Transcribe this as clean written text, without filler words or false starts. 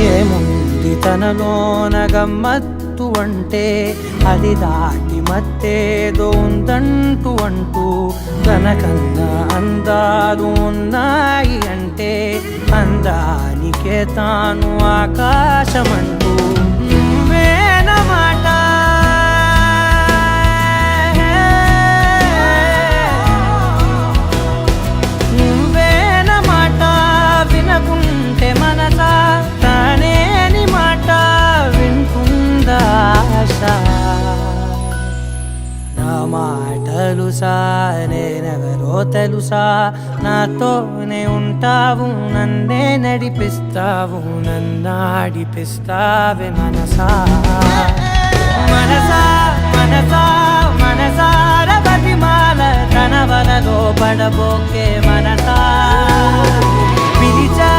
ఏముంది తనలోన గమ్మత్తు అంటే అది దాటి మత్తేదో ఉందంటూ అంటూ తనకన్నా అందాలు ఉన్నాయి అంటే అందానికే తాను ఆకాశమంటూ నువ్వేనమాట నువ్వేనమాట వినకుంటే మనసా తానేని మాట వింటుందా ఆశ నా మాటలుసా నేనెవరో తెలుసా నాతోనే ఉంటావు నన్నే నడిపిస్తావు నన్నాడిపిస్తావే మనసా మనసా మనసా మనసార బతిమాల తన వలలో పడబోకే మనసా పిలిచా